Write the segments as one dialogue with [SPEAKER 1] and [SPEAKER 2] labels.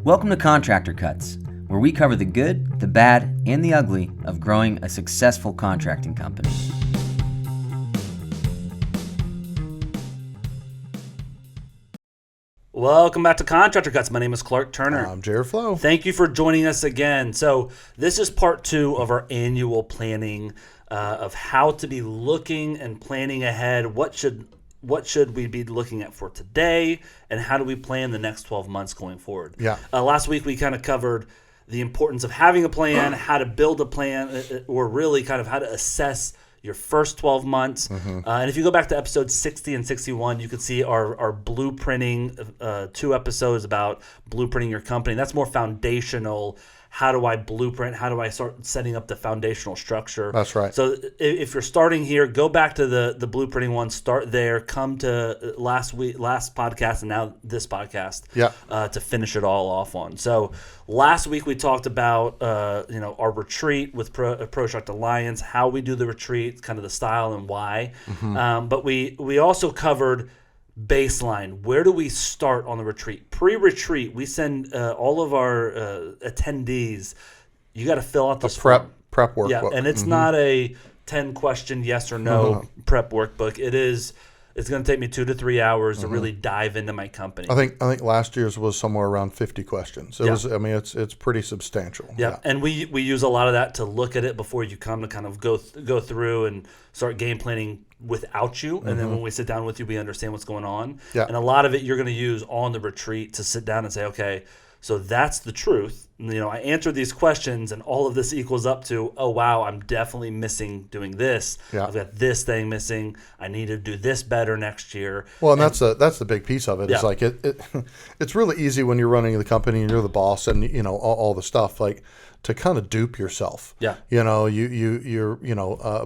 [SPEAKER 1] Welcome to Contractor Cuts, where we cover the good, the bad, and the ugly of growing a successful contracting company.
[SPEAKER 2] Welcome back to Contractor Cuts. My name is Clark Turner.
[SPEAKER 3] I'm Jared Flo.
[SPEAKER 2] Thank you for joining us again. So this is part 2 of our annual planning of how to be looking and planning ahead. What should we be looking at for today, and how do we plan the next 12 months going forward?
[SPEAKER 3] Yeah.
[SPEAKER 2] Last week we kind of covered the importance of having a plan, how to build a plan, or really kind of how to assess your first 12 months. And if you go back to episode 60 and 61, you can see our blueprinting, 2 episodes about blueprinting your company. That's more foundational. How do I blueprint? How do I start setting up the foundational structure?
[SPEAKER 3] That's right.
[SPEAKER 2] So if you're starting here, go back to the blueprinting one, start there, come to last podcast and now this podcast to finish it all off on. So last week we talked about our retreat with Contractor Alliance, how we do the retreat, kind of the style and why. But we also covered baseline. Where do we start on the retreat? Pre-retreat, we send all of our attendees, you got to fill out this
[SPEAKER 3] prep workbook.
[SPEAKER 2] Yeah, and it's not a 10-question yes or no prep workbook. It's going to take me 2 to 3 hours to really dive into my company.
[SPEAKER 3] I think last year's was somewhere around 50 questions. It's pretty substantial.
[SPEAKER 2] Yeah, and we use a lot of that to look at it before you come, to kind of go through and start game planning without you, and then when we sit down with you, we understand what's going on.
[SPEAKER 3] Yeah.
[SPEAKER 2] And a lot of it you're going to use on the retreat to sit down and say, okay, so that's the truth. I answered these questions, and all of this equals up to, oh wow, I'm definitely missing doing this.
[SPEAKER 3] Yeah.
[SPEAKER 2] I've got this thing missing. I need to do this better next year.
[SPEAKER 3] Well, and that's the big piece of it.
[SPEAKER 2] Yeah.
[SPEAKER 3] It's like it's really easy when you're running the company and you're the boss, and all the stuff, like, to kind of dupe yourself.
[SPEAKER 2] Yeah.
[SPEAKER 3] You're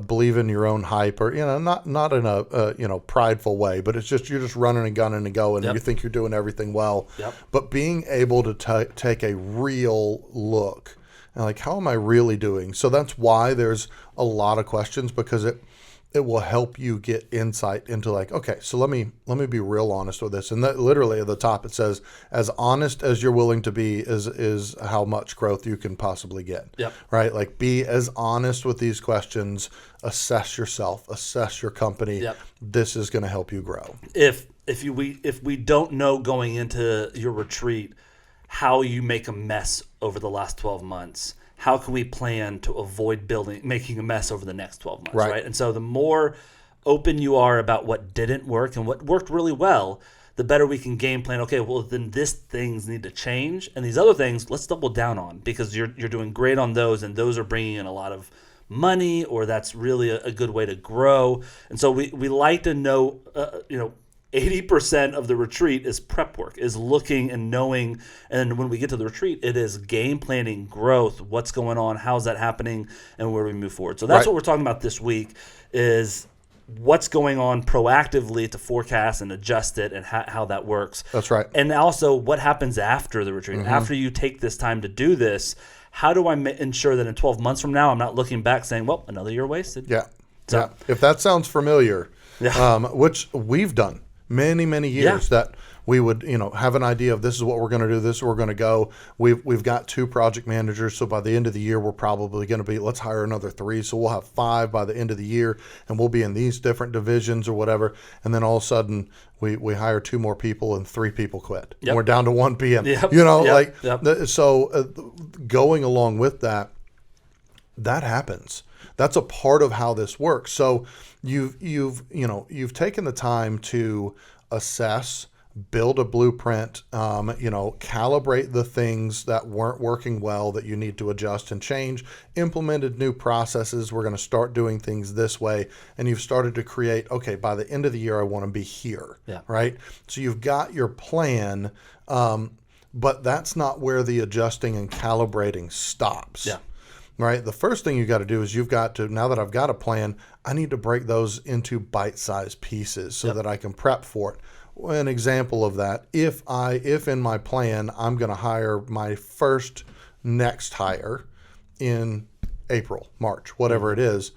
[SPEAKER 3] believe in your own hype, or not in a prideful way, but it's just you're just running and gunning and going, and you think you're doing everything well.
[SPEAKER 2] Yep.
[SPEAKER 3] But being able to take a real look and, like, how am I really doing? So that's why there's a lot of questions, because it will help you get insight into, like, okay, so let me be real honest with this. And that, literally at the top it says, as honest as you're willing to be is how much growth you can possibly get.
[SPEAKER 2] Yep.
[SPEAKER 3] Right? Like, be as honest with these questions, assess yourself, assess your company.
[SPEAKER 2] Yep.
[SPEAKER 3] This is going to help you grow. If
[SPEAKER 2] we don't know going into your retreat how you make a mess over the last 12 months, how can we plan to avoid making a mess over the next 12 months, right? And so the more open you are about what didn't work and what worked really well, the better we can game plan. Okay, well, then these things need to change, and these other things, let's double down on, because you're doing great on those, and those are bringing in a lot of money, or that's really a good way to grow. And so we like to know, 80% of the retreat is prep work, is looking and knowing. And when we get to the retreat, it is game planning, growth, what's going on, how's that happening, and where do we move forward. So that's what we're talking about this week, is what's going on proactively to forecast and adjust it, and how that works.
[SPEAKER 3] That's right.
[SPEAKER 2] And also what happens after the retreat. After you take this time to do this, how do I ensure that in 12 months from now, I'm not looking back saying, well, another year wasted.
[SPEAKER 3] Yeah.
[SPEAKER 2] So,
[SPEAKER 3] yeah. If that sounds familiar, which we've done many years, that we would have an idea of, this is what we're going to do, this is where we're going to go. We've got 2 project managers, so by the end of the year we're probably going to be, let's hire another 3, so we'll have 5 by the end of the year, and we'll be in these different divisions or whatever. And then all of a sudden we hire 2 more people and 3 people quit.
[SPEAKER 2] Yep.
[SPEAKER 3] And we're down to 1 PM.
[SPEAKER 2] Yep.
[SPEAKER 3] So going along with that happens. That's a part of how this works. So you've taken the time to assess, build a blueprint, calibrate the things that weren't working well that you need to adjust and change, implemented new processes. We're going to start doing things this way. And you've started to create, okay, by the end of the year, I want to be here.
[SPEAKER 2] Yeah.
[SPEAKER 3] Right. So you've got your plan, but that's not where the adjusting and calibrating stops.
[SPEAKER 2] Yeah.
[SPEAKER 3] Right. The first thing you got to do is you've got to, now that I've got a plan, I need to break those into bite-sized pieces so that I can prep for it. An example of that, if in my plan I'm going to hire my first next hire in April, March, whatever it is,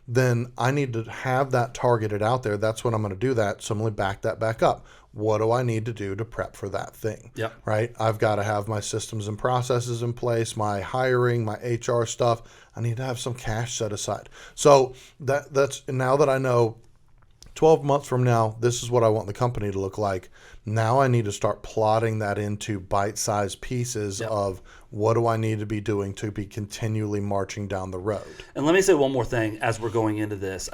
[SPEAKER 3] then I need to have that targeted out there. That's when I'm going to do that. So I'm going to back that back up. what do I need to do to prep for that thing?
[SPEAKER 2] Yep.
[SPEAKER 3] Right? I've got to have my systems and processes in place, my hiring, my HR stuff. I need to have some cash set aside. So that's now that I know 12 months from now, this is what I want the company to look like. Now I need to start plotting that into bite-sized pieces of what do I need to be doing to be continually marching down the road.
[SPEAKER 2] And let me say one more thing as we're going into this.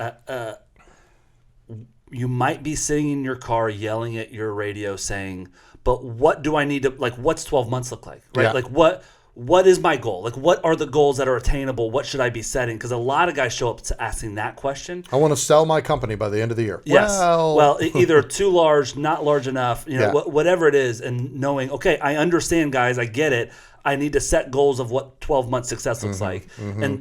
[SPEAKER 2] You might be sitting in your car yelling at your radio saying, but what do I need to, like, what's 12 months look like, right?
[SPEAKER 3] Yeah.
[SPEAKER 2] Like, what is my goal? Like, what are the goals that are attainable? What should I be setting? Because a lot of guys show up to asking that question.
[SPEAKER 3] I want to sell my company by the end of the year.
[SPEAKER 2] Yes. Well, either too large, not large enough, whatever it is, and knowing, okay, I understand, guys, I get it. I need to set goals of what 12-month success looks like.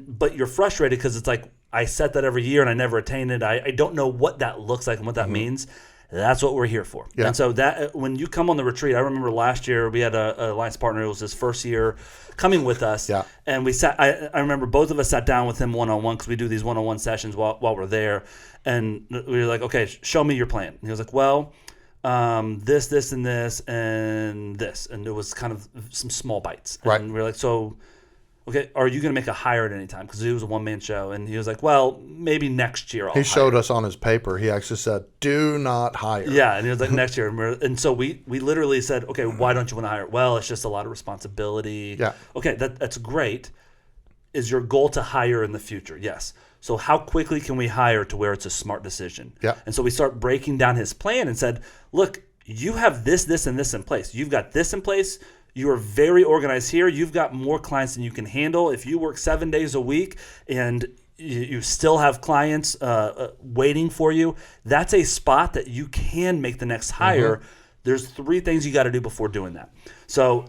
[SPEAKER 2] But you're frustrated because it's like, I set that every year and I never attain it. I don't know what that looks like and what that means. That's what we're here for.
[SPEAKER 3] Yeah.
[SPEAKER 2] And so that when you come on the retreat, I remember last year we had a alliance partner. It was his first year coming with us.
[SPEAKER 3] Yeah. And
[SPEAKER 2] we sat. I remember both of us sat down with him one-on-one because we do these one-on-one sessions while we're there. And we were like, okay, show me your plan. And he was like, well, this, and this, and this. And it was kind of some small bites.
[SPEAKER 3] Right.
[SPEAKER 2] And we were like, so, okay, are you going to make a hire at any time? Because it was a one-man show. And he was like, well, maybe next year I'll
[SPEAKER 3] He showed
[SPEAKER 2] hire.
[SPEAKER 3] us on his paper. He actually said, do not hire.
[SPEAKER 2] Yeah, and he was like, next year. And so we literally said, okay, why don't you want to hire? Well, it's just a lot of responsibility.
[SPEAKER 3] Yeah.
[SPEAKER 2] Okay, that's great. Is your goal to hire in the future? Yes. So how quickly can we hire to where it's a smart decision?
[SPEAKER 3] Yeah.
[SPEAKER 2] And so we start breaking down his plan and said, look, you have this, and this in place. You've got this in place. You are very organized here. You've got more clients than you can handle. If you work 7 days a week and you still have clients waiting for you, that's a spot that you can make the next hire. There's 3 things you got to do before doing that. So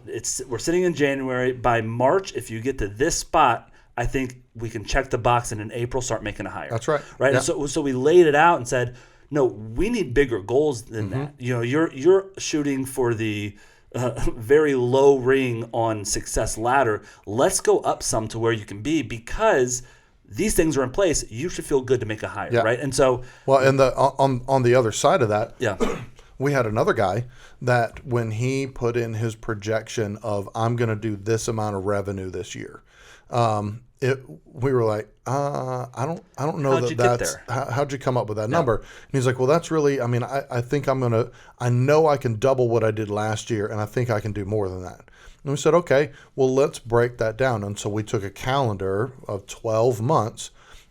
[SPEAKER 2] we're sitting in January. By March, if you get to this spot, I think we can check the box and in April start making a hire.
[SPEAKER 3] That's right.
[SPEAKER 2] Right.
[SPEAKER 3] Yeah.
[SPEAKER 2] And so we laid it out and said, no, we need bigger goals than that. You know, you're shooting for the very low ring on success ladder. Let's go up some to where you can be because these things are in place. You should feel good to make a hire, right? And so,
[SPEAKER 3] well, and on the other side of that,
[SPEAKER 2] yeah,
[SPEAKER 3] we had another guy that when he put in his projection of I'm going to do this amount of revenue this year, we were like, I don't know
[SPEAKER 2] How'd you get
[SPEAKER 3] that's
[SPEAKER 2] there?
[SPEAKER 3] How'd you come up with that number? And he's like, well, that's really, I mean, I think I know I can double what I did last year, and I think I can do more than that. And we said, okay, well, let's break that down. And so we took a calendar of 12 months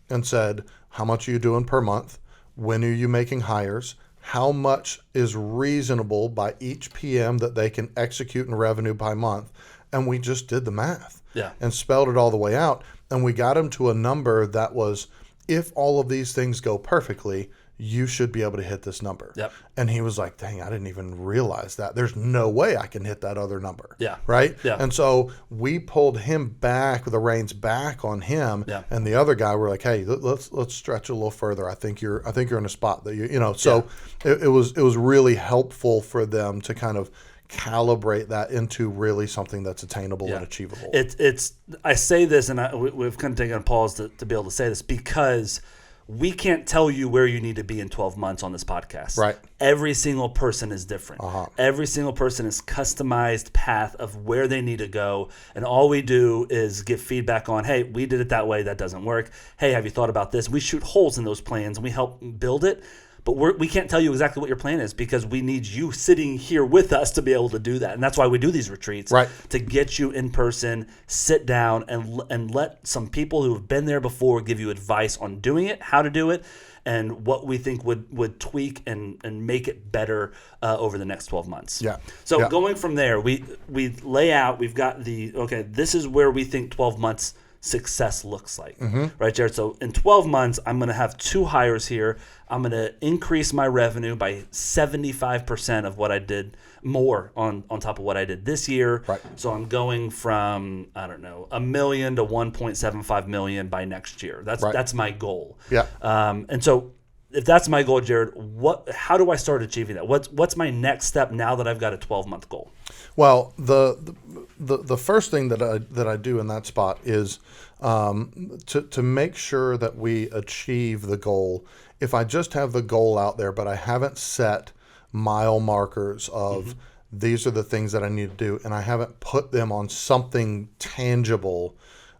[SPEAKER 3] and said, how much are you doing per month? When are you making hires? How much is reasonable by each PM that they can execute in revenue by month? And we just did the math and spelled it all the way out. And we got him to a number that was, if all of these things go perfectly, you should be able to hit this number.
[SPEAKER 2] Yep.
[SPEAKER 3] And he was like, dang, I didn't even realize that. There's no way I can hit that other number.
[SPEAKER 2] Yeah.
[SPEAKER 3] Right?
[SPEAKER 2] Yeah.
[SPEAKER 3] And so we pulled him back, the reins back on him.
[SPEAKER 2] Yeah.
[SPEAKER 3] And the other guy, we're like, hey, let's stretch a little further. I think you're in a spot that you know. So it was really helpful for them to kind of calibrate that into really something that's attainable and achievable.
[SPEAKER 2] It's I say this, and we've kind of taken a pause to be able to say this because we can't tell you where you need to be in 12 months on this podcast.
[SPEAKER 3] Right.
[SPEAKER 2] Every single person is different. Every single person is customized path of where they need to go. And all we do is give feedback on, hey, we did it that way. That doesn't work. Hey, have you thought about this? We shoot holes in those plans and we help build it. But we can't tell you exactly what your plan is because we need you sitting here with us to be able to do that. And that's why we do these retreats, to get you in person, sit down, and let some people who have been there before give you advice on doing it, how to do it, and what we think would tweak and make it better over the next 12 months.
[SPEAKER 3] Yeah.
[SPEAKER 2] So going from there, we lay out, we've got this is where we think 12 months success looks like, right, Jared? So in 12 months, I'm going to have 2 hires here. I'm going to increase my revenue by 75% of what I did more on top of what I did this year.
[SPEAKER 3] Right.
[SPEAKER 2] So I'm going from, I don't know, $1 million to 1.75 million by next year. That's my goal.
[SPEAKER 3] Yeah.
[SPEAKER 2] And so if that's my goal, Jared, how do I start achieving that? What's my next step now that I've got a 12-month goal?
[SPEAKER 3] Well, the first thing that I do in that spot is to make sure that we achieve the goal. If I just have the goal out there, but I haven't set mile markers of these are the things that I need to do, and I haven't put them on something tangible.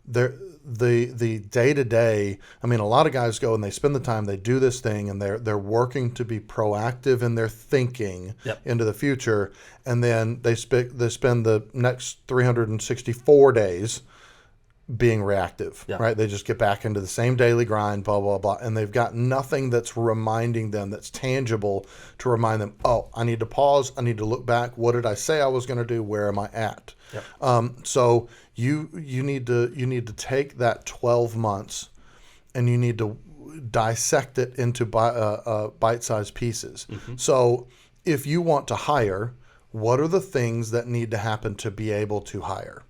[SPEAKER 3] The day-to-day, I mean, a lot of guys go and they spend the time, they do this thing, and they're working to be proactive in their thinking into the future, and then they spend the next 364 days being reactive, right? They just get back into the same daily grind, blah, blah, blah. And they've got nothing that's reminding them, that's tangible to remind them, oh, I need to pause. I need to look back. What did I say I was going to do? Where am I at? So you need to take that 12 months and you need to dissect it into bite-sized pieces. So if you want to hire, what are the things that need to happen to be able to hire?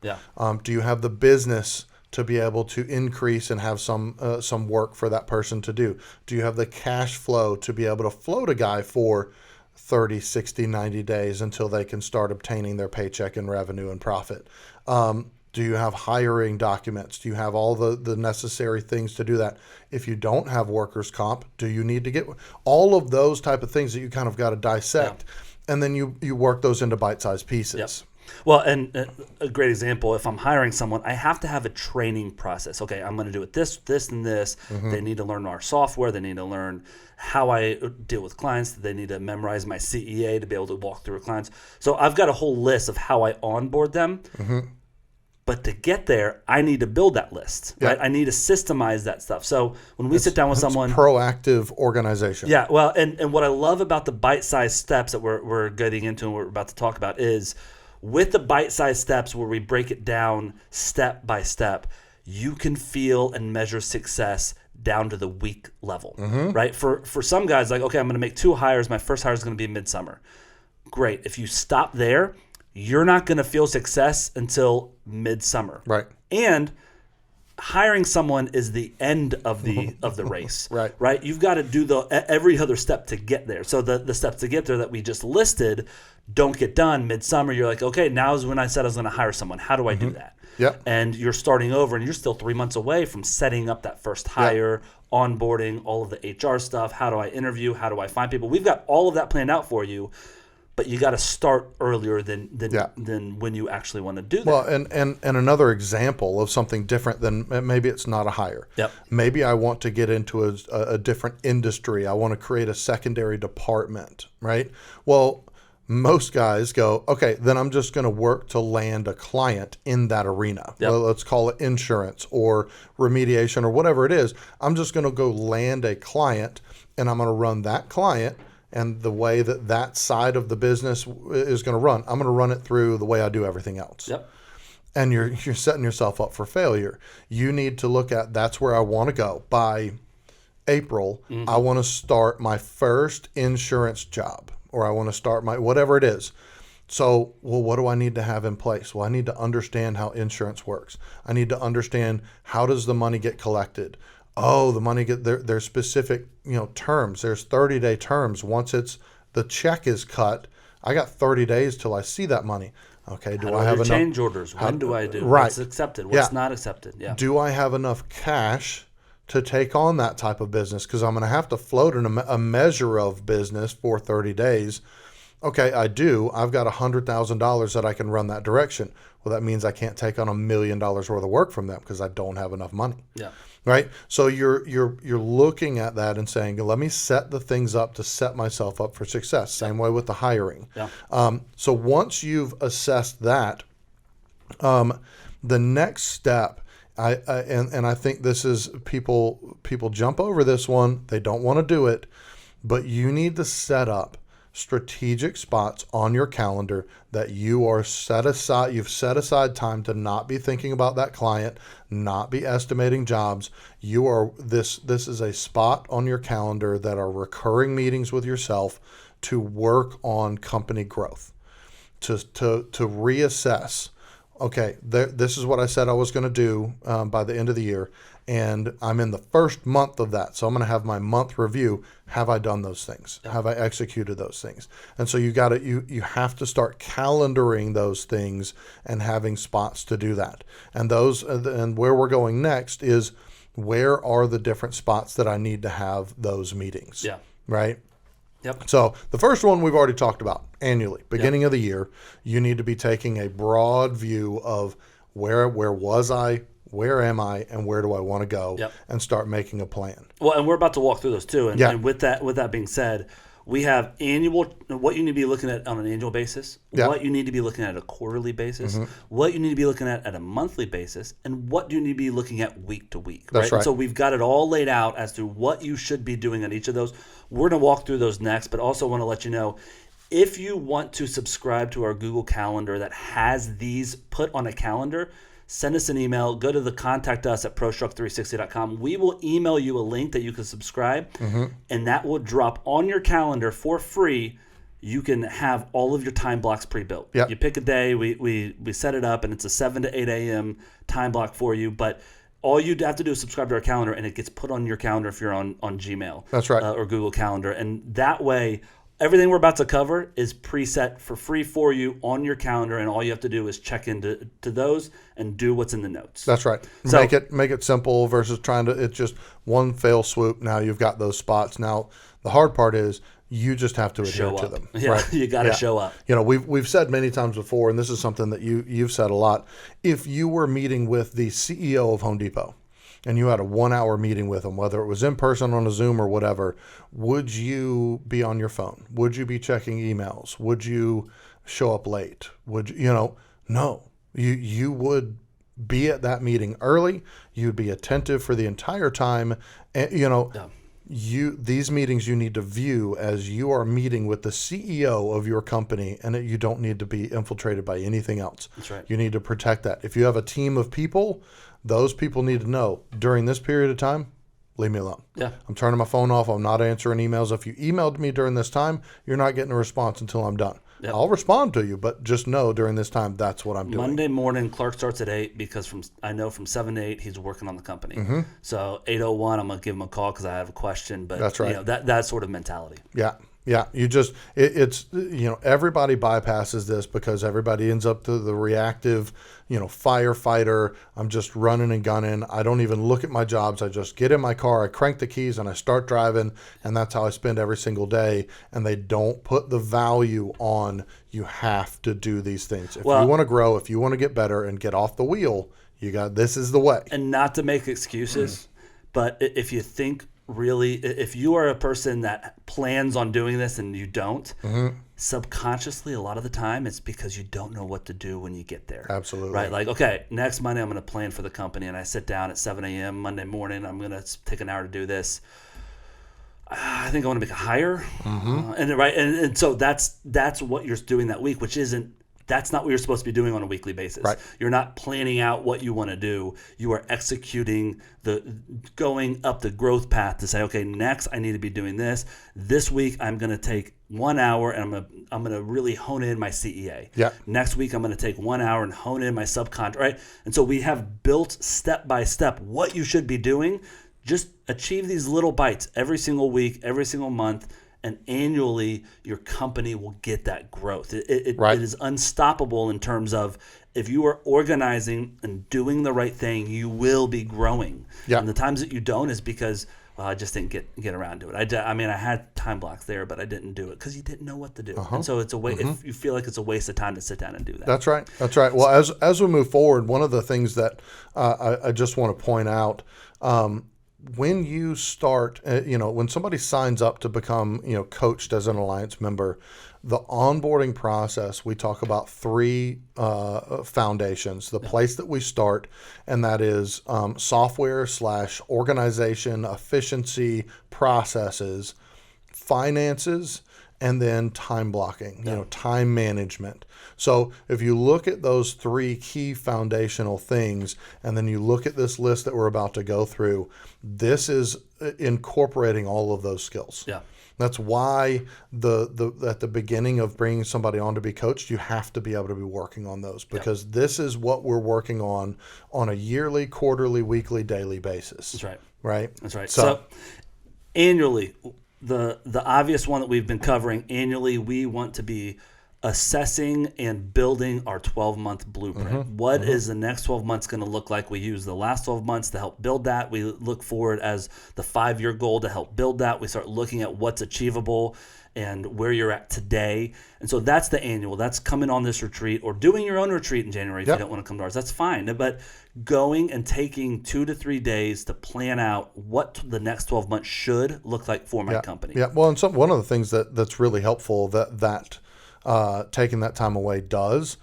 [SPEAKER 3] Do you have the business to be able to increase and have some work for that person to do? Do you have the cash flow to be able to float a guy for 30, 60, 90 days until they can start obtaining their paycheck and revenue and profit? Do you have hiring documents? Do you have all the necessary things to do that? If you don't have workers' comp, do you need to get all of those type of things that you kind of got to dissect? And then you work those into bite-sized pieces.
[SPEAKER 2] Well, and a great example, if I'm hiring someone, I have to have a training process. Okay, I'm going to do it this, and this. They need to learn our software. They need to learn how I deal with clients. They need to memorize my CEA to be able to walk through with clients. So I've got a whole list of how I onboard them. But to get there, I need to build that list, right? I need to systemize that stuff. So when we sit down with someone,
[SPEAKER 3] proactive organization.
[SPEAKER 2] Yeah, well, and what I love about the bite-sized steps that we're getting into and we're about to talk about is with the bite-sized steps where we break it down step by step, you can feel and measure success down to the week level, right? For some guys, like, okay, I'm going to make 2 hires. My first hire is going to be midsummer. Great. If you stop there, you're not going to feel success until midsummer.
[SPEAKER 3] Right.
[SPEAKER 2] And hiring someone is the end of the race. Right. You've got to do every other step to get there. So the steps to get there that we just listed don't get done midsummer. You're like, okay, now is when I said I was going to hire someone. How do I do that? And you're starting over, and you're still 3 months away from setting up that first hire, onboarding, all of the HR stuff. How do I interview? How do I find people? We've got all of that planned out for you. But you got to start earlier than when you actually want to do that.
[SPEAKER 3] Well, and another example of something different than maybe it's not a hire. Maybe I want to get into a different industry. I want to create a secondary department, right? Well, most guys go, okay, then I'm just going to work to land a client in that arena. Well, let's call it insurance or remediation or whatever it is. I'm just going to go land a client, and I'm going to run that client. And the way that side of the business is going to run, I'm going to run it through the way I do everything else. And you're setting yourself up for failure. You need to look at, that's where I want to go. By April, I want to start my first insurance job, or I want to start my whatever it is. So, well, what do I need to have in place? Well, I need to understand how insurance works. I need to understand, how does the money get collected? Oh, the money there's specific, terms. There's 30-day terms. Once the check is cut, I got 30 days till I see that money. Okay, do I have enough
[SPEAKER 2] change orders? When do I do? What's accepted? What's not accepted?
[SPEAKER 3] Do I have enough cash to take on that type of business? Because I'm going to have to float in a measure of business for 30 days. Okay, I do. I've got $100,000 that I can run that direction. Well, that means I can't take on $1 million worth of work from them because I don't have enough money. Right. So you're looking at that and saying, let me set the things up to set myself up for success. Same way with the hiring. So once you've assessed that, the next step, I think this is people jump over this one. They don't want to do it, but you need to set up strategic spots on your calendar that you've set aside time to not be thinking about that client, not be estimating jobs. This is a spot on your calendar that are recurring meetings with yourself to work on company growth, to reassess. Okay, this is what I said I was going to do by the end of the year, and I'm in the first month of that. So I'm going to have my month review. Have I done those things? Have I executed those things? And so you have to start calendaring those things and having spots to do that. And where we're going next is, where are the different spots that I need to have those meetings? Right?
[SPEAKER 2] Yep.
[SPEAKER 3] So the first one we've already talked about, annually, beginning of the year, you need to be taking a broad view of where was I, where am I, and where do I want to go, and start making a plan.
[SPEAKER 2] Well, and we're about to walk through those too. And,
[SPEAKER 3] Yeah.
[SPEAKER 2] and with that being said, we have what you need to be looking at on an annual basis, what you need to be looking at a quarterly basis, what you need to be looking at a monthly basis, and what do you need to be looking at week to week.
[SPEAKER 3] That's right.
[SPEAKER 2] And so we've got it all laid out as to what you should be doing on each of those. We're going to walk through those next, but also want to let you know, if you want to subscribe to our Google Calendar that has these put on a calendar, send us an email. Go to the contact us at prostruck360.com. We will email you a link that you can subscribe, and that will drop on your calendar for free. You can have all of your time blocks pre-built.
[SPEAKER 3] Yep.
[SPEAKER 2] You pick a day, we set it up, and it's a 7 to 8 a.m. time block for you. But all you have to do is subscribe to our calendar, and it gets put on your calendar if you're on Gmail.
[SPEAKER 3] That's right.
[SPEAKER 2] Or Google Calendar. And that way, everything we're about to cover is preset for free for you on your calendar, and all you have to do is check into those and do what's in the notes.
[SPEAKER 3] That's right.
[SPEAKER 2] So,
[SPEAKER 3] make it simple versus trying to. It's just one fell swoop. Now you've got those spots. Now the hard part is you just have to adhere to them.
[SPEAKER 2] Yeah,
[SPEAKER 3] right?
[SPEAKER 2] You got to show up.
[SPEAKER 3] You know, we've said many times before, and this is something that you've said a lot. If you were meeting with the CEO of Home Depot, and you had a 1 hour meeting with them, whether it was in person on a Zoom or whatever, would you be on your phone? Would you be checking emails? Would you show up late? No. You would be at that meeting early. You'd be attentive for the entire time. And, these meetings you need to view as you are meeting with the CEO of your company, and you don't need to be infiltrated by anything else.
[SPEAKER 2] That's right.
[SPEAKER 3] You need to protect that. If you have a team of people, those people need to know during this period of time, leave me alone.
[SPEAKER 2] Yeah.
[SPEAKER 3] I'm turning my phone off. I'm not answering emails. If you emailed me during this time, you're not getting a response until I'm done. Yep. I'll respond to you, but just know during this time, that's what I'm doing.
[SPEAKER 2] Monday morning, Clark starts at 8 because I know from 7 to 8 he's working on the company. So 8:01, I'm going to give him a call because I have a question. But
[SPEAKER 3] that's right.
[SPEAKER 2] That sort of mentality.
[SPEAKER 3] Yeah. Yeah, you just it's everybody bypasses this because everybody ends up to the reactive, firefighter. I'm just running and gunning. I don't even look at my jobs. I just get in my car, I crank the keys, and I start driving, and that's how I spend every single day. And they don't put the value on you have to do these things. If you want to grow, if you want to get better and get off the wheel, this is the way.
[SPEAKER 2] And not to make excuses, but if you think really, if you are a person that plans on doing this and you don't, subconsciously, a lot of the time, it's because you don't know what to do when you get there.
[SPEAKER 3] Absolutely.
[SPEAKER 2] Right? Like, okay, next Monday I'm going to plan for the company, and I sit down at 7 a.m. Monday morning. I'm going to take an hour to do this. I think I want to make a hire. And so that's what you're doing that week, which isn't. That's not what you're supposed to be doing on a weekly basis.
[SPEAKER 3] Right.
[SPEAKER 2] You're not planning out what you want to do. You are executing going up the growth path to say, okay, next I need to be doing this. This week I'm going to take 1 hour and I'm going to really hone in my CEA.
[SPEAKER 3] Yeah.
[SPEAKER 2] Next week I'm going to take 1 hour and hone in my subcontract. Right. And so we have built step by step what you should be doing. Just achieve these little bites every single week, every single month. And annually, your company will get that growth. It is unstoppable in terms of if you are organizing and doing the right thing, you will be growing.
[SPEAKER 3] Yeah.
[SPEAKER 2] And the times that you don't is because I just didn't get around to it. I had time blocks there, but I didn't do it because you didn't know what to do. And so it's a way. If you feel like it's a waste of time to sit down and do that.
[SPEAKER 3] That's right. That's right. Well, as we move forward, one of the things that I just want to point out. When you start, when somebody signs up to become, coached as an Alliance member, the onboarding process, we talk about 3 foundations. The place that we start, and that is software / organization, efficiency, processes, finances, and then time blocking, time management. So if you look at those 3 key foundational things, and then you look at this list that we're about to go through, this is incorporating all of those skills.
[SPEAKER 2] Yeah.
[SPEAKER 3] That's why at the beginning of bringing somebody on to be coached, you have to be able to be working on those because this is what we're working on a yearly, quarterly, weekly, daily basis.
[SPEAKER 2] That's right.
[SPEAKER 3] Right?
[SPEAKER 2] That's right. So annually, the obvious one that we've been covering, annually we want to be assessing and building our 12-month blueprint. What is the next 12 months going to look like? We use the last 12 months to help build that. We look forward as the 5-year goal to help build that. We start looking at what's achievable and where you're at today. And so that's the annual. That's coming on this retreat or doing your own retreat in January if you don't want to come to ours. That's fine. But going and taking 2 to 3 days to plan out what the next 12 months should look like for my company.
[SPEAKER 3] Yeah. Well, and one of the things that's really helpful that taking that time away does,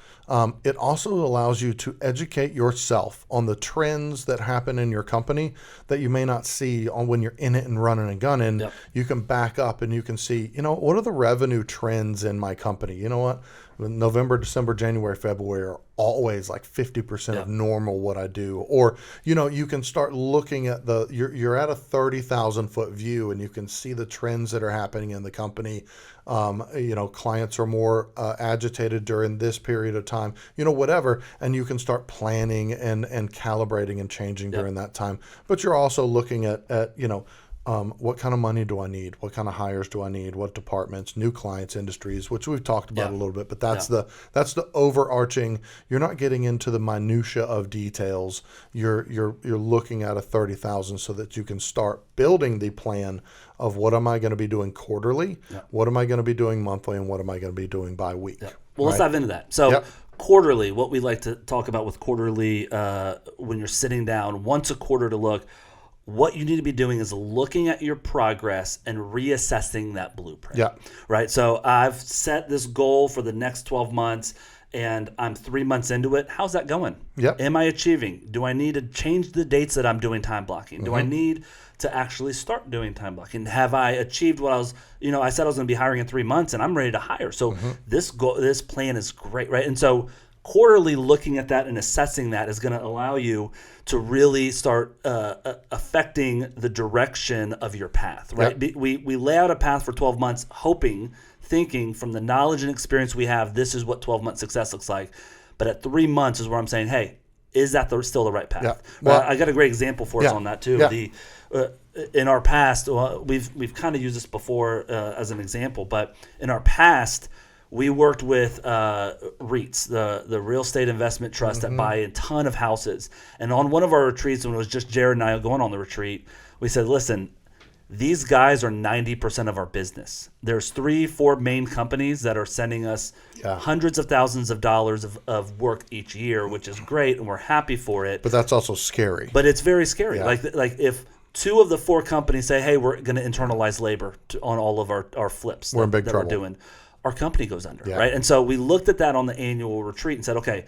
[SPEAKER 3] it also allows you to educate yourself on the trends that happen in your company that you may not see on when you're in it and running and gunning. You can back up and you can see, what are the revenue trends in my company? You know what? November, December, January, February are always like 50% of normal what I do. Or, you can start looking at you're at a 30,000 foot view and you can see the trends that are happening in the company. Clients are more agitated during this period of time, whatever. And you can start planning and calibrating and changing during that time. But you're also looking at what kind of money do I need? What kind of hires do I need? What departments, new clients, industries, which we've talked about a little bit, but that's the overarching. You're not getting into the minutia of details. You're looking at a 30,000 so that you can start building the plan of what am I going to be doing quarterly? What am I going to be doing monthly? And what am I going to be doing by week?
[SPEAKER 2] Well, let's dive into that. So quarterly, what we like to talk about with quarterly, when you're sitting down once a quarter to look, what you need to be doing is looking at your progress and reassessing that blueprint. Right. So I've set this goal for the next 12 months and I'm 3 months into it. How's that going? Am I achieving? Do I need to change the dates that I'm doing time blocking? Do I need to actually start doing time blocking? Have I achieved what I was, I said I was going to be hiring in 3 months and I'm ready to hire. So this plan is great. Right. And so quarterly looking at that and assessing that is going to allow you to really start affecting the direction of your path, right? We lay out a path for 12 months, thinking from the knowledge and experience we have, this is what 12-month success looks like. But at 3 months is where I'm saying, hey, is that still the right path? Well, I got a great example for us on that too. In our past, we've kind of used this before as an example, but in our past, we worked with REITs, the real estate investment trust that buy a ton of houses. And on one of our retreats, when it was just Jared and I going on the retreat, we said, listen, these guys are 90% of our business. There's 3-4 main companies that are sending us hundreds of thousands of dollars of work each year, which is great, and we're happy for it.
[SPEAKER 3] But that's also scary.
[SPEAKER 2] But it's very scary. Like if 2 of the 4 companies say, hey, we're going to internalize labor on all of our flips
[SPEAKER 3] we're in big trouble.
[SPEAKER 2] We're doing, our company goes under, right? And so we looked at that on the annual retreat and said, okay,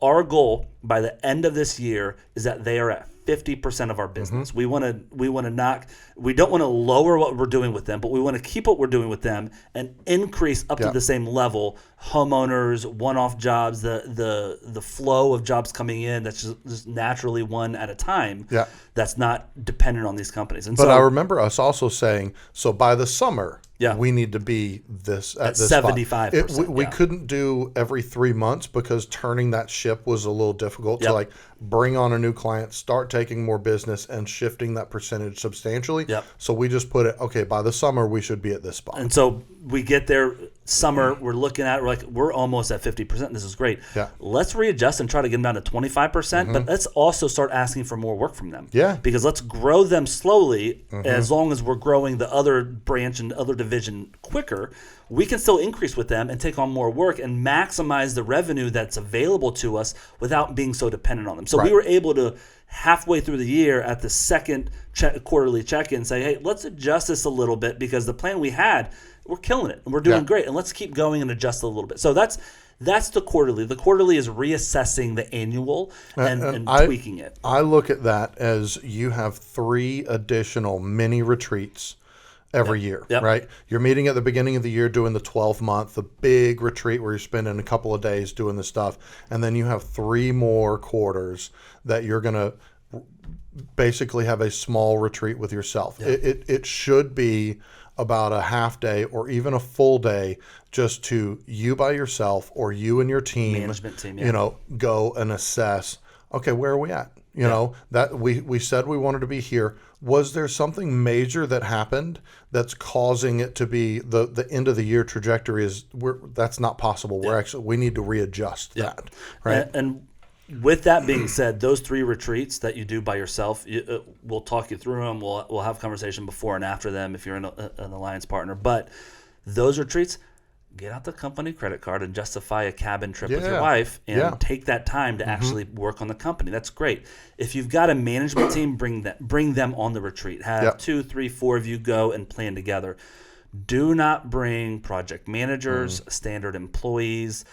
[SPEAKER 2] our goal by the end of this year is that they are at 50% of our business. We don't want to lower what we're doing with them, but we want to keep what we're doing with them and increase up to the same level. Homeowners, one-off jobs, the flow of jobs coming in, that's just naturally one at a time. That's not dependent on these companies. And
[SPEAKER 3] but I remember us also saying, so by the summer,
[SPEAKER 2] Yeah.
[SPEAKER 3] we need to be this at this
[SPEAKER 2] 75%.
[SPEAKER 3] We couldn't do every 3 months because turning that ship was a little difficult to like bring on a new client, start taking more business, and shifting that percentage substantially. So we just put it, okay, by the summer we should be at this spot.
[SPEAKER 2] And so we get there summer, we're looking at, we're almost at 50%. This is great. Let's readjust and try to get them down to 25%, but let's also start asking for more work from them. Because let's grow them slowly. As long as we're growing the other branch and other division quicker, we can still increase with them and take on more work and maximize the revenue that's available to us without being so dependent on them. So we were able to, halfway through the year at the second quarterly check-in, say, hey, let's adjust this a little bit because the plan we had, we're killing it and we're doing great, and let's keep going and adjust a little bit. So that's the quarterly. The quarterly is reassessing the annual and tweaking it.
[SPEAKER 3] I look at that as you have 3 additional mini retreats every year, right? You're meeting at the beginning of the year doing the 12-month, the big retreat where you're spending a couple of days doing this stuff. And then you have 3 more quarters that you're going to basically have a small retreat with yourself. It should be about a half day or even a full day just to you by yourself or you and your team,
[SPEAKER 2] management team,
[SPEAKER 3] go and assess, okay, where are we at? You know, that we said we wanted to be here. Was there something major that happened that's causing it to be the end of the year trajectory that's not possible. We need to readjust that. Right.
[SPEAKER 2] And with that being said, those 3 retreats that you do by yourself, we'll talk you through them. We'll have conversation before and after them if you're an alliance partner. But those retreats, get out the company credit card and justify a cabin trip with your wife and take that time to actually work on the company. That's great. If you've got a management team, bring them on the retreat. Have 2, 3, 4 of you go and plan together. Do not bring project managers, standard employees,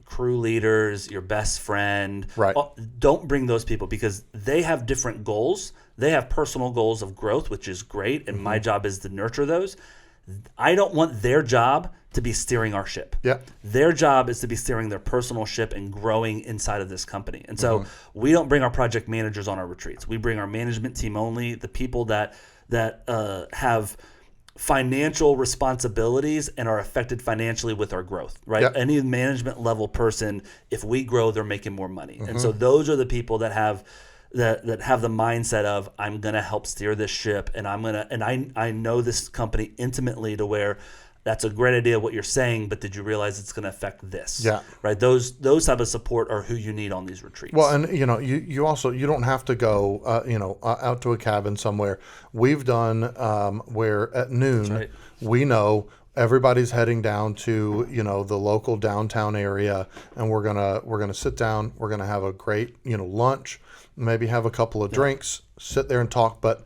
[SPEAKER 2] crew leaders, your best friend.
[SPEAKER 3] Right.
[SPEAKER 2] Don't bring those people because they have different goals. They have personal goals of growth, which is great, and my job is to nurture those. I don't want their job to be steering our ship.
[SPEAKER 3] Yeah.
[SPEAKER 2] Their job is to be steering their personal ship and growing inside of this company. And so we don't bring our project managers on our retreats. We bring our management team only, the people that have financial responsibilities and are affected financially with our growth, right?
[SPEAKER 3] Yep.
[SPEAKER 2] Any management level person, if we grow, they're making more money. And so those are the people that have that have the mindset of I'm going to help steer this ship and I know this company intimately to where that's a great idea what you're saying, but did you realize it's going to affect this?
[SPEAKER 3] Yeah.
[SPEAKER 2] Right. Those type of support are who you need on these retreats.
[SPEAKER 3] Well, and you also you don't have to go out to a cabin somewhere. We've done where at noon we know everybody's heading down to the local downtown area, and we're gonna sit down. We're gonna have a great lunch, maybe have a couple of drinks, sit there and talk. But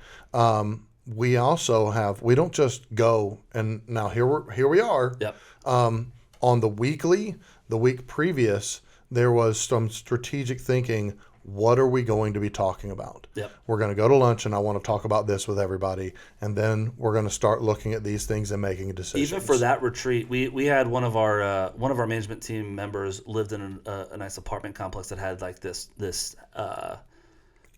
[SPEAKER 3] we also we don't just go and now here we are.
[SPEAKER 2] Yep.
[SPEAKER 3] On the week previous, there was some strategic thinking. What are we going to be talking about?
[SPEAKER 2] Yep.
[SPEAKER 3] We're going to go to lunch, and I want to talk about this with everybody, and then we're going to start looking at these things and making decisions.
[SPEAKER 2] Even for that retreat, we had one of our management team members lived in a nice apartment complex that had like this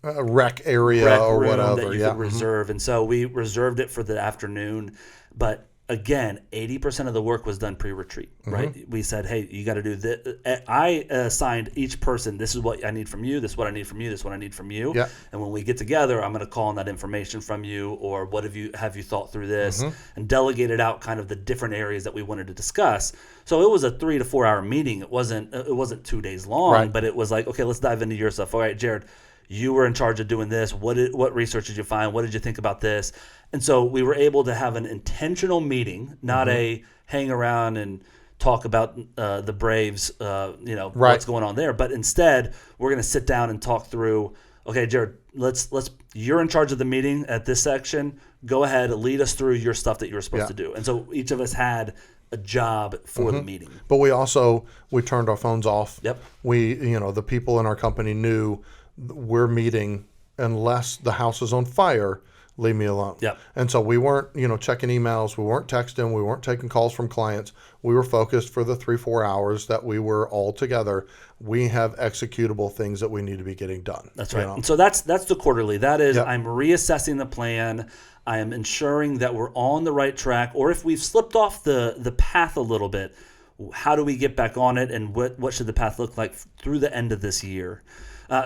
[SPEAKER 3] rec area or whatever
[SPEAKER 2] that you could reserve, and so we reserved it for the afternoon. But again, 80% of the work was done pre-retreat, right? We said, hey, you got to do this. I assigned each person, this is what I need from you, this is what I need from you, this is what I need from you.
[SPEAKER 3] Yeah.
[SPEAKER 2] And when we get together, I'm going to call on that information from you, or what have you thought through this, and delegated out kind of the different areas that we wanted to discuss. So it was a 3 to 4 hour meeting. It wasn't 2 days long, but it was like, okay, let's dive into your stuff. All right, Jared, you were in charge of doing this. What research did you find? What did you think about this? And so we were able to have an intentional meeting, not a hang around and talk about the Braves, what's going on there. But instead, we're going to sit down and talk through, okay, Jared, you're in charge of the meeting at this section. Go ahead, lead us through your stuff that you were supposed to do. And so each of us had a job for the meeting.
[SPEAKER 3] But we turned our phones off.
[SPEAKER 2] Yep.
[SPEAKER 3] The people in our company knew we're meeting unless the house is on fire. Leave me alone.
[SPEAKER 2] Yep.
[SPEAKER 3] And so we weren't, checking emails. We weren't texting. We weren't taking calls from clients. We were focused for the 3-4 hours that we were all together. We have executable things that we need to be getting done.
[SPEAKER 2] That's right. And so that's the quarterly. That is,
[SPEAKER 3] Yep.
[SPEAKER 2] I'm reassessing the plan. I am ensuring that we're on the right track. Or if we've slipped off the path a little bit, how do we get back on it? And what should the path look like through the end of this year?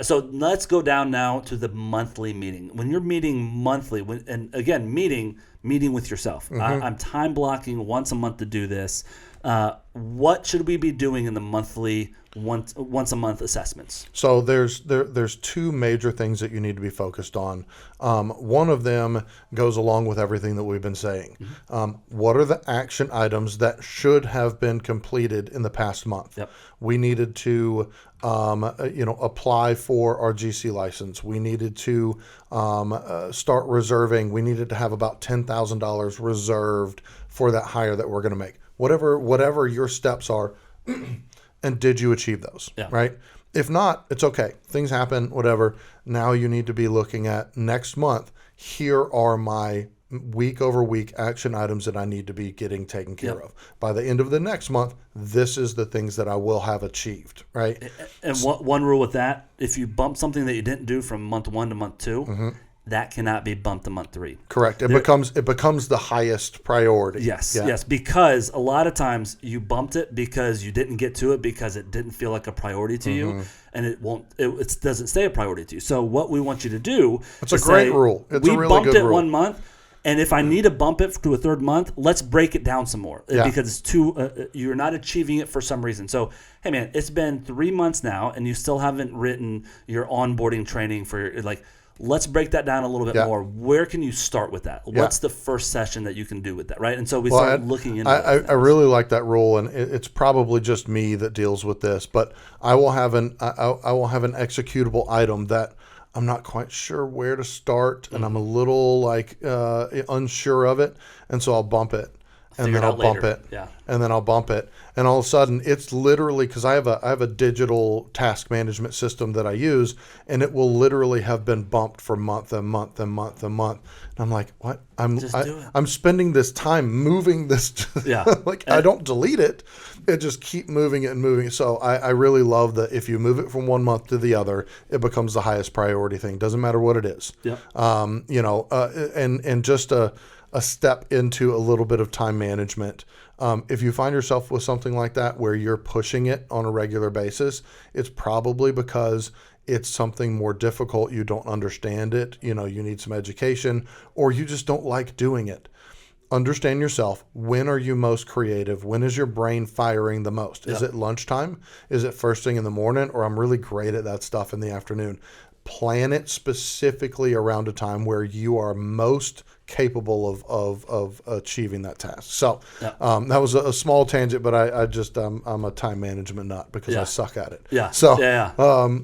[SPEAKER 2] So let's go down now to the monthly meeting. When you're meeting monthly, and again, meeting with yourself. I'm time blocking once a month to do this. What should we be doing in the monthly once a month assessments?
[SPEAKER 3] So there's 2 major things that you need to be focused on. One of them goes along with everything that we've been saying. What are the action items that should have been completed in the past month?
[SPEAKER 2] Yep.
[SPEAKER 3] We needed to apply for our GC license. We needed to start reserving. We needed to have about $10,000 reserved for that hire that we're going to make. Whatever your steps are, and did you achieve those?
[SPEAKER 2] Yeah.
[SPEAKER 3] Right? If not, it's okay. Things happen, whatever. Now you need to be looking at next month. Here are my week over week action items that I need to be getting taken care of. By the end of the next month, this is the things that I will have achieved, right?
[SPEAKER 2] And one rule with that, if you bump something that you didn't do from month 1 to month 2, that cannot be bumped to month 3.
[SPEAKER 3] Correct. It becomes the highest priority.
[SPEAKER 2] Yes, because a lot of times you bumped it because you didn't get to it because it didn't feel like a priority to you, and it doesn't stay a priority to you. So what we want you to do
[SPEAKER 3] It's a great rule. It's a really
[SPEAKER 2] bumped
[SPEAKER 3] good
[SPEAKER 2] it
[SPEAKER 3] rule.
[SPEAKER 2] 1 month, and if I need to bump it to a 3rd month, let's break it down some more because it's too you're not achieving it for some reason. So hey man, it's been 3 months now, and you still haven't written your onboarding training for your, like. Let's break that down a little bit more. Where can you start with that? What's the first session that you can do with that, right? And so we start looking into it.
[SPEAKER 3] I really like that rule, and it's probably just me that deals with this, but I will have an executable item that I'm not quite sure where to start, and I'm a little unsure of it, and so I'll bump it. And then I'll bump it.
[SPEAKER 2] Yeah.
[SPEAKER 3] And then I'll bump it. And all of a sudden it's literally, because I have a digital task management system that I use, and it will literally have been bumped for month and month and month and month. And I'm like, what? I'm spending this time moving this. I don't delete it. It just keep moving it and moving it. So I really love that if you move it from 1 month to the other, it becomes the highest priority thing. Doesn't matter what it is.
[SPEAKER 2] Yeah.
[SPEAKER 3] And just a step into a little bit of time management. If you find yourself with something like that where you're pushing it on a regular basis, it's probably because it's something more difficult. You don't understand it. You need some education, or you just don't like doing it. Understand yourself. When are you most creative? When is your brain firing the most? Is it lunchtime? Is it first thing in the morning? Or I'm really great at that stuff in the afternoon. Plan it specifically around a time where you are most capable of achieving that task. So that was a small tangent, but I'm a time management nut because I suck at it.
[SPEAKER 2] Yeah.
[SPEAKER 3] So the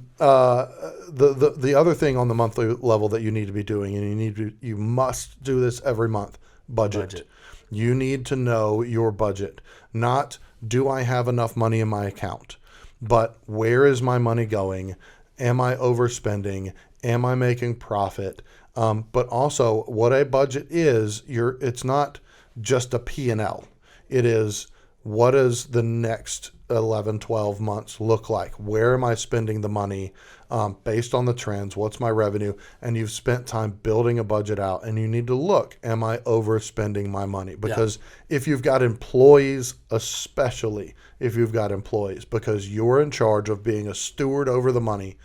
[SPEAKER 3] other thing on the monthly level that you need to be doing, and you must do this every month, budget. You need to know your budget. Not do I have enough money in my account, but where is my money going? Am I overspending? Am I making profit? But also what a budget is, it's not just a P&L. It is, what does the next 11, 12 months look like? Where am I spending the money based on the trends? What's my revenue? And you've spent time building a budget out, and you need to look, am I overspending my money? Because if you've got employees, especially if you've got employees, because you're in charge of being a steward over the money,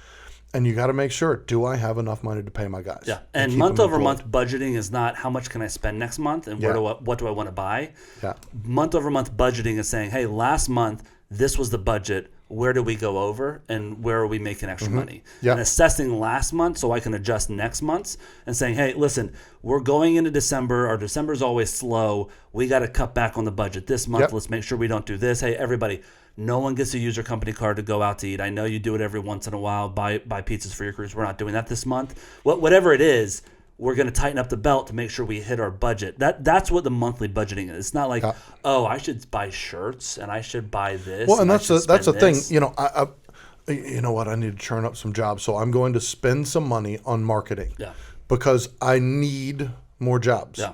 [SPEAKER 3] and you got to make sure, do I have enough money to pay my guys?
[SPEAKER 2] Yeah, and month over month budgeting is not how much can I spend next month and what do I want to buy.
[SPEAKER 3] Yeah.
[SPEAKER 2] Month over month budgeting is saying, hey, last month this was the budget. Where did we go over, and where are we making extra money?
[SPEAKER 3] Yeah.
[SPEAKER 2] And assessing last month so I can adjust next month's, and saying, hey, listen, we're going into December. Our December is always slow. We got to cut back on the budget this month. Let's make sure we don't do this. Hey, everybody. No one gets to use your company card to go out to eat. I know you do it every once in a while, buy pizzas for your crews. We're not doing that this month. Whatever it is, we're going to tighten up the belt to make sure we hit our budget. That's what the monthly budgeting is. It's not like, I should buy shirts and I should buy this.
[SPEAKER 3] Well, and that's the thing. You know what? I need to churn up some jobs, so I'm going to spend some money on marketing.
[SPEAKER 2] Yeah.
[SPEAKER 3] Because I need more jobs.
[SPEAKER 2] Yeah.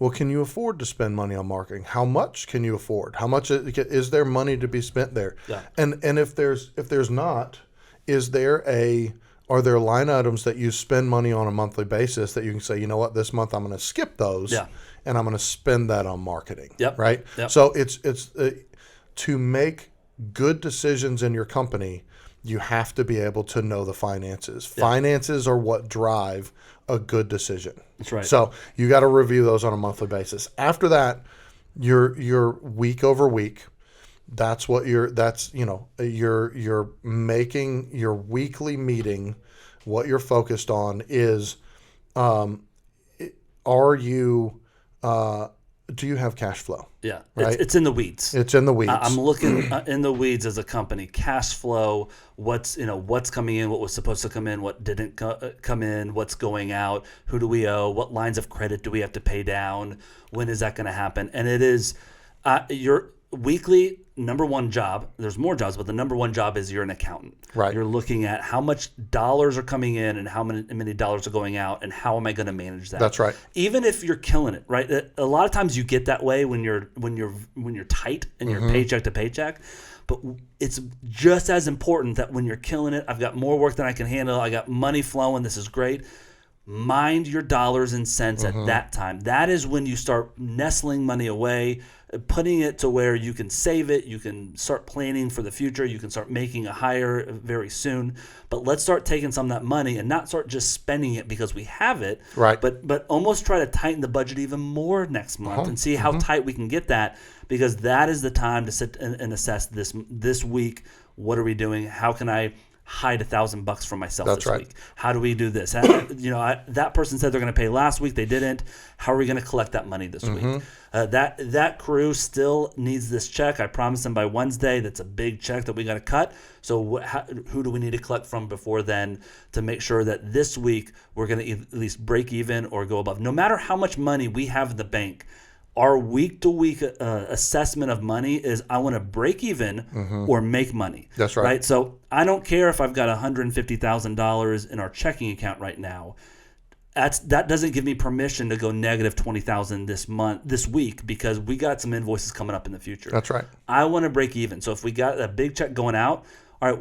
[SPEAKER 3] Well, can you afford to spend money on marketing? How much can you afford? How much is there money to be spent there?
[SPEAKER 2] Yeah.
[SPEAKER 3] And if there's not, are there line items that you spend money on a monthly basis that you can say, you know what, this month I'm going to skip those and I'm going to spend that on marketing.
[SPEAKER 2] Yep.
[SPEAKER 3] Right.
[SPEAKER 2] Yep.
[SPEAKER 3] So it's to make good decisions in your company, you have to be able to know the finances. Yep. Finances are what drive a good decision.
[SPEAKER 2] That's right.
[SPEAKER 3] So you got to review those on a monthly basis. After that, you're week over week. That's you're making your weekly meeting. What you're focused on is, do you have cash flow?
[SPEAKER 2] Yeah,
[SPEAKER 3] right?
[SPEAKER 2] It's in the weeds.
[SPEAKER 3] It's in the weeds.
[SPEAKER 2] I'm looking in the weeds as a company. Cash flow, what's coming in, what was supposed to come in, what didn't come in, what's going out, who do we owe, what lines of credit do we have to pay down, when is that going to happen? And it is your weekly number one job. There's more jobs, but the number one job is you're an accountant.
[SPEAKER 3] Right.
[SPEAKER 2] You're looking at how much dollars are coming in and how many dollars are going out, and how am I going to manage that?
[SPEAKER 3] That's right.
[SPEAKER 2] Even if you're killing it, right? A lot of times you get that way when you're tight and you're paycheck to paycheck. But it's just as important that when you're killing it, I've got more work than I can handle. I got money flowing. This is great. mind your dollars and cents at that time. That is when you start nestling money away, putting it to where you can save it, you can start planning for the future, you can start making a hire very soon. But let's start taking some of that money and not start just spending it because we have it,
[SPEAKER 3] Right.
[SPEAKER 2] but almost try to tighten the budget even more next month and see how tight we can get that, because that is the time to sit and assess this week. What are we doing? How can I hide $1,000 from myself
[SPEAKER 3] That's
[SPEAKER 2] this
[SPEAKER 3] right.
[SPEAKER 2] week? How do we do this? That person said they're going to pay last week. They didn't. How are we going to collect that money this week? That crew still needs this check. I promised them by Wednesday. That's a big check that we got to cut. So who do we need to collect from before then to make sure that this week we're going to at least break even or go above? No matter how much money we have in the bank, our week-to-week assessment of money is I want to break even or make money.
[SPEAKER 3] That's right.
[SPEAKER 2] So I don't care if I've got $150,000 in our checking account right now. That doesn't give me permission to go negative $20,000 this week, because we got some invoices coming up in the future.
[SPEAKER 3] That's right.
[SPEAKER 2] I want to break even. So if we got a big check going out, all right,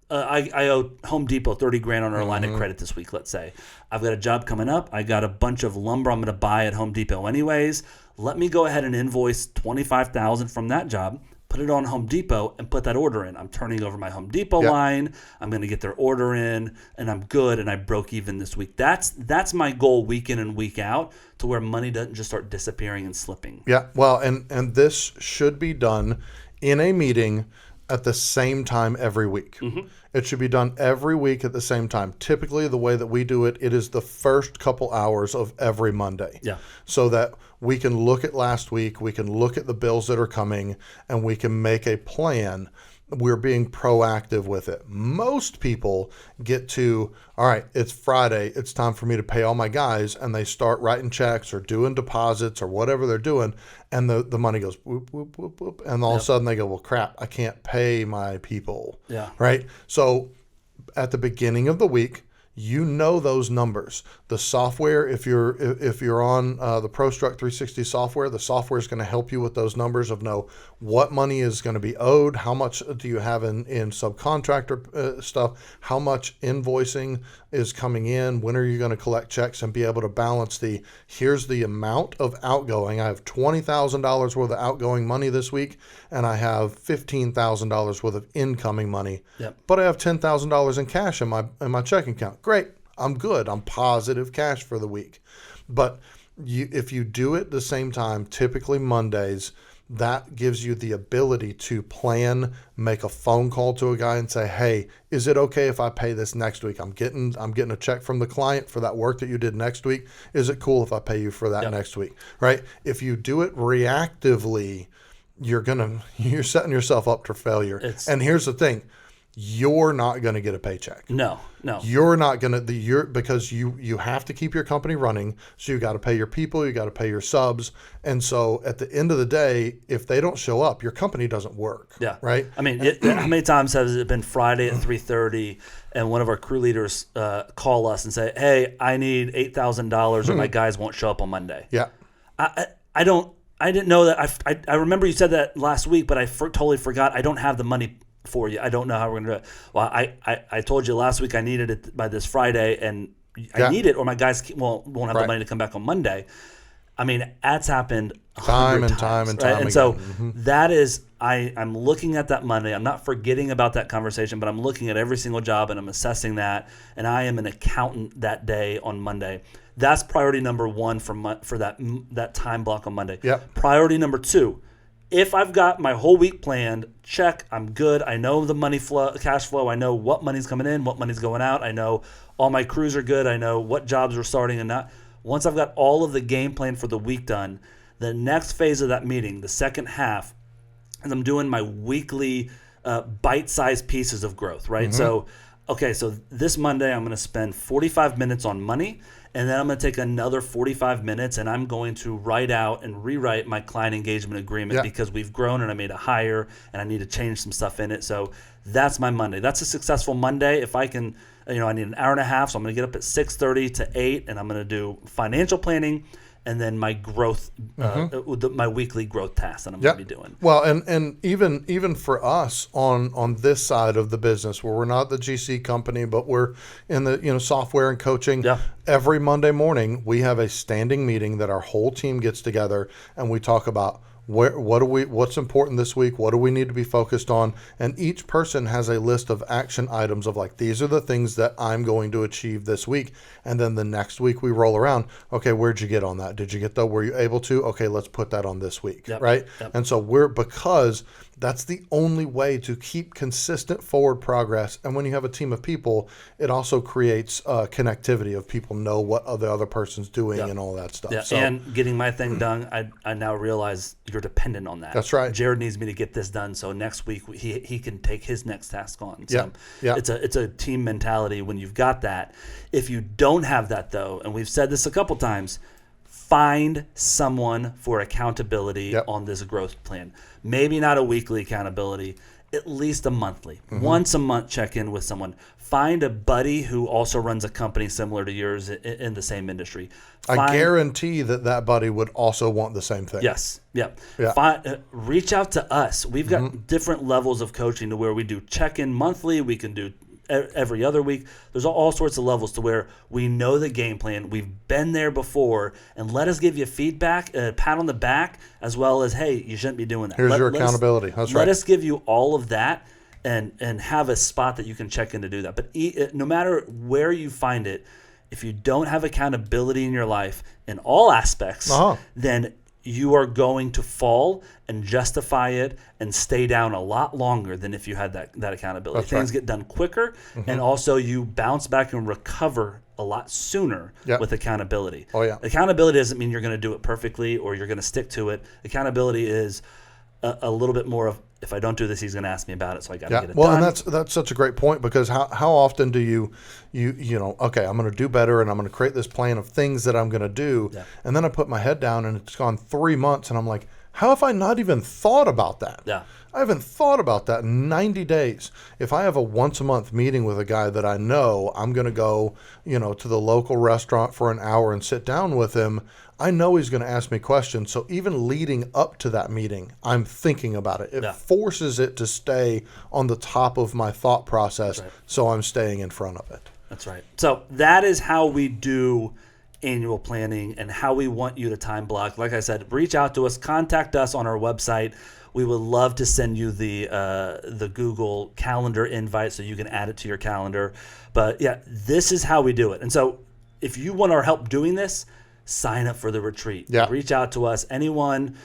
[SPEAKER 2] I owe Home Depot $30,000 on our line of credit this week, let's say. I've got a job coming up. I got a bunch of lumber I'm going to buy at Home Depot anyways. Let me go ahead and invoice $25,000 from that job, put it on Home Depot, and put that order in. I'm turning over my Home Depot line. I'm going to get their order in, and I'm good, and I broke even this week. That's my goal week in and week out, to where money doesn't just start disappearing and slipping.
[SPEAKER 3] Yeah. Well, and this should be done in a meeting at the same time every week. It should be done every week at the same time. Typically, the way that we do it, it is the first couple hours of every Monday.
[SPEAKER 2] Yeah.
[SPEAKER 3] So that we can look at last week, we can look at the bills that are coming, and we can make a plan. We're being proactive with it. Most people get to, all right, it's Friday, it's time for me to pay all my guys, and they start writing checks or doing deposits or whatever they're doing, and the money goes whoop, whoop, whoop, whoop, and all of a sudden they go, well, crap, I can't pay my people.
[SPEAKER 2] Yeah.
[SPEAKER 3] Right? So at the beginning of the week, you know those numbers. The software, if you're on the ProStruct 360 software, the software is going to help you with those numbers of know what money is going to be owed, how much do you have in subcontractor stuff, how much invoicing is coming in, when are you going to collect checks, and be able to balance here's the amount of outgoing. I have $20,000 worth of outgoing money this week, and I have $15,000 worth of incoming money.
[SPEAKER 2] Yep.
[SPEAKER 3] But I have $10,000 in cash in my checking account. Great. I'm good. I'm positive cash for the week. But if you do it the same time, typically Mondays, that gives you the ability to plan, make a phone call to a guy and say, hey, is it okay if I pay this next week? I'm getting a check from the client for that work that you did next week. Is it cool if I pay you for that next week? Right? If you do it reactively, you're setting yourself up for failure. And here's the thing. You're not going to get a paycheck.
[SPEAKER 2] No.
[SPEAKER 3] You're not going to, because you have to keep your company running. So you got to pay your people, you got to pay your subs. And so at the end of the day, if they don't show up, your company doesn't work. Yeah. Right.
[SPEAKER 2] I mean, how many times has it been Friday at 3:30 and one of our crew leaders call us and say, hey, I need $8,000 or my guys won't show up on Monday.
[SPEAKER 3] Yeah.
[SPEAKER 2] I didn't know that. I remember you said that last week, but I totally forgot. I don't have the money for you. I don't know how we're going to do it. Well, I told you last week I needed it by this Friday, and I need it, or my guys won't have the money to come back on Monday. I mean, that's happened
[SPEAKER 3] time and
[SPEAKER 2] times,
[SPEAKER 3] time and
[SPEAKER 2] right?
[SPEAKER 3] time
[SPEAKER 2] and
[SPEAKER 3] again.
[SPEAKER 2] so that is, I'm looking at that Monday. I'm not forgetting about that conversation, but I'm looking at every single job and I'm assessing that. And I am an accountant that day on Monday. That's priority number one for that time block on Monday.
[SPEAKER 3] Yep.
[SPEAKER 2] Priority number two. If I've got my whole week planned, check, I'm good. I know the money flow, cash flow. I know what money's coming in, what money's going out. I know all my crews are good. I know what jobs are starting and not. Once I've got all of the game plan for the week done, the next phase of that meeting, the second half, is I'm doing my weekly bite-sized pieces of growth, right? So this Monday I'm going to spend 45 minutes on money. And then I'm going to take another 45 minutes and I'm going to write out and rewrite my client engagement agreement because we've grown and I made a hire and I need to change some stuff in it. So that's my Monday. That's a successful Monday. If I can, I need an hour and a half. So I'm going to get up at 6:30 to 8 and I'm going to do financial planning and then my growth, my weekly growth tasks that I'm
[SPEAKER 3] Yep.
[SPEAKER 2] going to be doing.
[SPEAKER 3] Well, and even for us on this side of the business, where we're not the GC company, but we're in the software and coaching.
[SPEAKER 2] Yeah.
[SPEAKER 3] Every Monday morning, we have a standing meeting that our whole team gets together, and we talk about what's important this week, what do we need to be focused on, and each person has a list of action items of like, these are the things that I'm going to achieve this week. And then the next week we roll around, okay, where'd you get on that? Did you get that? Were you able to? Okay, let's put that on this week.
[SPEAKER 2] Yep.
[SPEAKER 3] Right.
[SPEAKER 2] Yep.
[SPEAKER 3] And so because that's the only way to keep consistent forward progress. And when you have a team of people, it also creates connectivity of people know what the other person's doing and all that stuff.
[SPEAKER 2] Yeah.
[SPEAKER 3] So,
[SPEAKER 2] and getting my thing done, I now realize you're dependent on that.
[SPEAKER 3] That's right.
[SPEAKER 2] Jared needs me to get this done, so next week he can take his next task on. So
[SPEAKER 3] Yeah.
[SPEAKER 2] it's a team mentality when you've got that. If you don't have that though, and we've said this a couple times, find someone for accountability on this growth plan. Maybe not a weekly accountability, at least a monthly. Once a month, check in with someone. Find a buddy who also runs a company similar to yours in the same industry.
[SPEAKER 3] I guarantee that buddy would also want the same thing.
[SPEAKER 2] Yes. Yeah.
[SPEAKER 3] Yeah.
[SPEAKER 2] Reach out to us. We've got different levels of coaching to where we do check-in monthly. We can do every other week. There's all sorts of levels to where we know the game plan. We've been there before, and let us give you feedback, a pat on the back, as well as, hey, you shouldn't be doing that.
[SPEAKER 3] Here's your accountability. That's right.
[SPEAKER 2] Let us give you all of that and have a spot that you can check in to do that. But no matter where you find it, if you don't have accountability in your life in all aspects, then you are going to fall and justify it and stay down a lot longer than if you had that accountability.
[SPEAKER 3] That's
[SPEAKER 2] Things
[SPEAKER 3] right.
[SPEAKER 2] get done quicker, and also you bounce back and recover a lot sooner with accountability.
[SPEAKER 3] Oh, yeah.
[SPEAKER 2] Accountability doesn't mean you're going to do it perfectly or you're going to stick to it. Accountability is a little bit more of, if I don't do this, he's going to ask me about it, so I got to get it done.
[SPEAKER 3] And that's such a great point, because how often do you okay, I'm going to do better, and I'm going to create this plan of things that I'm going to do, and then I put my head down and it's gone 3 months, and I'm like, how have I not even thought about that?
[SPEAKER 2] Yeah.
[SPEAKER 3] I haven't thought about that in 90 days. If I have a once a month meeting with a guy that I know I'm going to go, to the local restaurant for an hour and sit down with him, I know he's going to ask me questions. So even leading up to that meeting, I'm thinking about it. It forces it to stay on the top of my thought process. So I'm staying in front of it.
[SPEAKER 2] That's right. So that is how we do annual planning and how we want you to time block. Like I said, reach out to us, contact us on our website. We would love to send you the Google Calendar invite so you can add it to your calendar. But yeah, this is how we do it. And so if you want our help doing this, sign up for the retreat.
[SPEAKER 3] Yeah.
[SPEAKER 2] Reach out to us. Anyone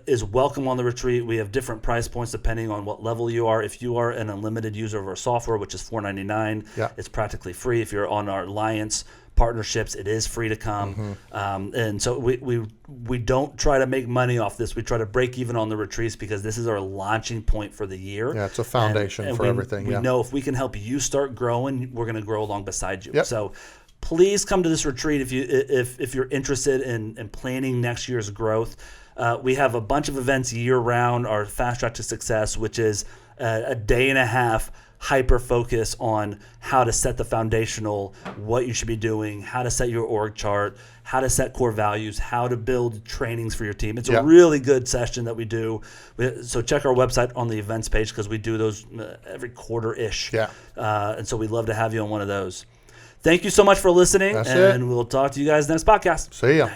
[SPEAKER 2] is welcome on the retreat. We have different price points depending on what level you are. If you are an unlimited user of our software, which is $4.99, it's practically free. If you're on our Alliance partnerships, it is free to come. And so we don't try to make money off this. We try to break even on the retreats because this is our launching point for the year.
[SPEAKER 3] Yeah, it's a foundation for everything.
[SPEAKER 2] We know if we can help you start growing, we're going to grow along beside you.
[SPEAKER 3] Yep.
[SPEAKER 2] So please come to this retreat if you're interested in planning next year's growth. We have a bunch of events year round. Our Fast Track to Success, which is a day and a half hyper focus on how to set the foundational, what you should be doing, how to set your org chart, how to set core values, how to build trainings for your team. It's a really good session that we do. So check our website on the events page because we do those every quarter-ish. And so we'd love to have you on one of those. Thank you so much for listening, and we'll talk to you guys next podcast.
[SPEAKER 3] See ya.